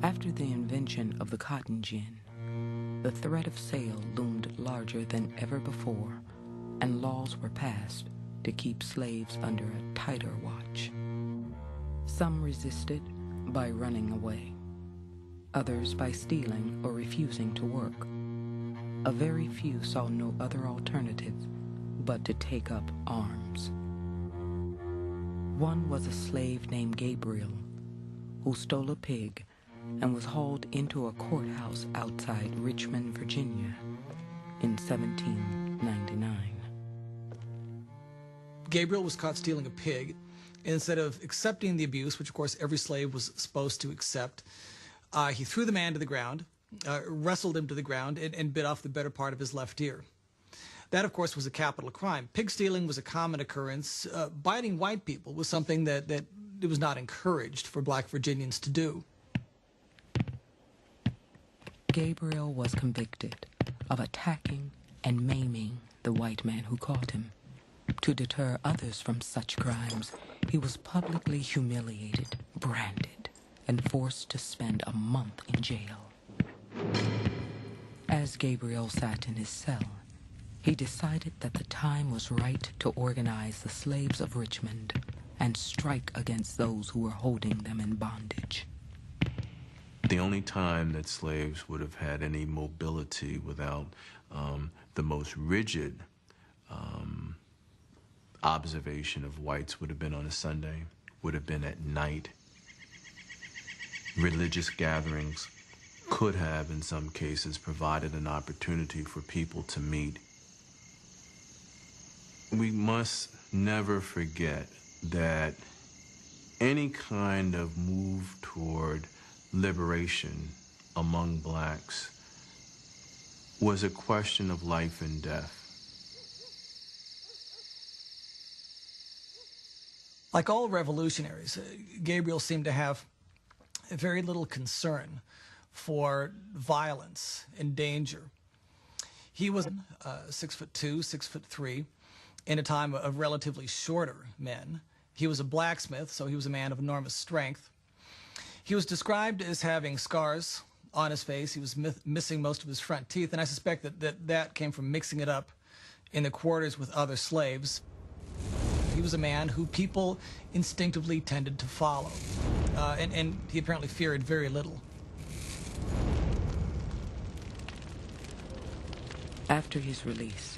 After the invention of the cotton gin, the threat of sale loomed larger than ever before, and laws were passed to keep slaves under a tighter watch. Some resisted by running away, others by stealing or refusing to work. A very few saw no other alternative but to take up arms. One was a slave named Gabriel, who stole a pig and was hauled into a courthouse outside Richmond, Virginia, in 1799. Gabriel was caught stealing a pig. Instead of accepting the abuse, which of course every slave was supposed to accept, he threw the man to the ground, wrestled him to the ground, and bit off the better part of his left ear. That, of course, was a capital crime. Pig stealing was a common occurrence. Biting white people was something that it was not encouraged for black Virginians to do. Gabriel was convicted of attacking and maiming the white man who caught him. To deter others from such crimes, he was publicly humiliated, branded, and forced to spend a month in jail. As Gabriel sat in his cell, he decided that the time was right to organize the slaves of Richmond and strike against those who were holding them in bondage. The only time that slaves would have had any mobility without the most rigid observation of whites would have been on a Sunday, would have been at night. Religious gatherings could have, in some cases, provided an opportunity for people to meet. We must never forget that any kind of move toward liberation among blacks was a question of life and death. Like all revolutionaries, Gabriel seemed to have very little concern for violence and danger. He was 6'2", 6'3", in a time of relatively shorter men. He was a blacksmith, so he was a man of enormous strength. He was described as having scars on his face. He was missing most of his front teeth, and I suspect that came from mixing it up in the quarters with other slaves. He was a man who people instinctively tended to follow, and he apparently feared very little. After his release,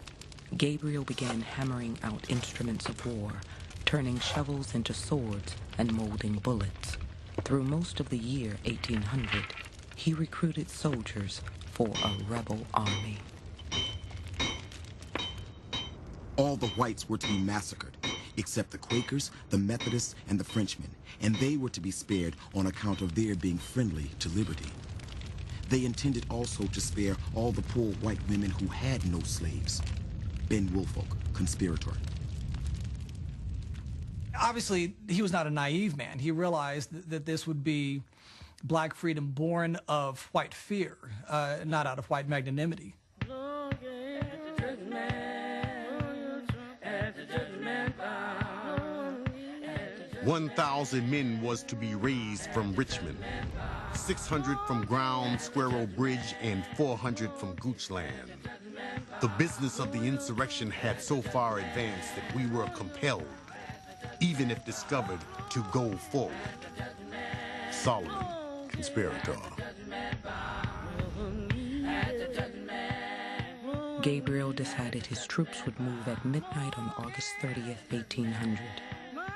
Gabriel began hammering out instruments of war, turning shovels into swords and molding bullets. Through most of the year 1800, he recruited soldiers for a rebel army. All the whites were to be massacred, except the Quakers, the Methodists, and the Frenchmen, and they were to be spared on account of their being friendly to liberty. They intended also to spare all the poor white women who had no slaves. Ben Woolfolk, conspirator. Obviously, he was not a naive man. He realized that this would be black freedom born of white fear, not out of white magnanimity. 1,000 men was to be raised from Richmond, 600 from Ground Squirrel Bridge, and 400 from Goochland. The business of the insurrection had so far advanced that we were compelled, even if discovered, to go forward. Solomon, conspirator. Gabriel decided his troops would move at midnight on August 30th, 1800,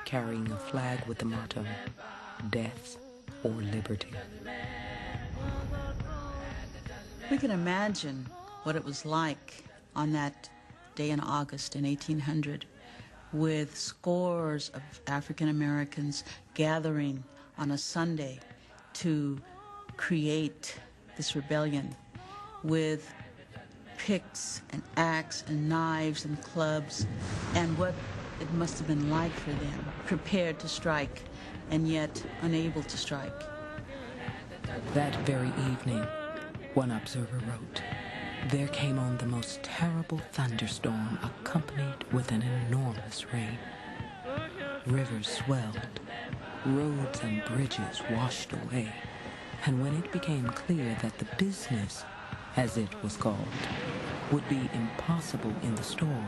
carrying a flag with the motto, "Death or Liberty." We can imagine what it was like on that day in August in 1800, with scores of African Americans gathering on a Sunday to create this rebellion with picks and axe and knives and clubs, and what it must have been like for them, prepared to strike and yet unable to strike. That very evening, one observer wrote, there came on the most terrible thunderstorm accompanied with an enormous rain. Rivers swelled, roads and bridges washed away, And when it became clear that the business, as it was called, would be impossible in the store,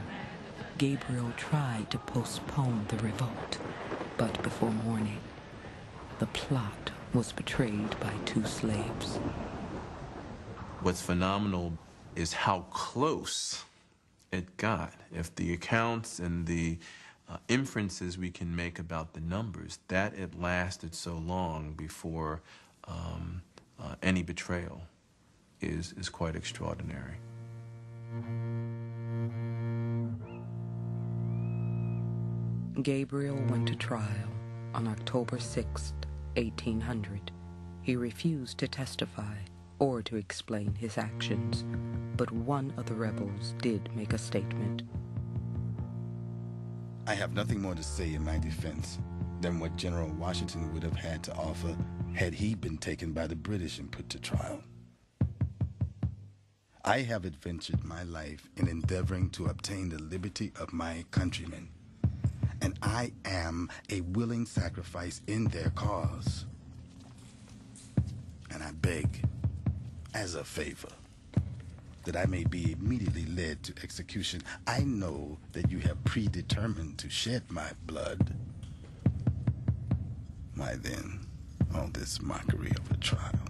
Gabriel tried to postpone the revolt. But before morning, the plot was betrayed by 2 slaves. What's phenomenal is how close it got. If the accounts and the inferences we can make about the numbers, that it lasted so long before any betrayal is quite extraordinary. Gabriel went to trial on October 6, 1800. He refused to testify or to explain his actions, but one of the rebels did make a statement. I have nothing more to say in my defense than what General Washington would have had to offer had he been taken by the British and put to trial. I have adventured my life in endeavoring to obtain the liberty of my countrymen, and I am a willing sacrifice in their cause. And I beg, as a favor, that I may be immediately led to execution. I know that you have predetermined to shed my blood. Why then, all this mockery of a trial?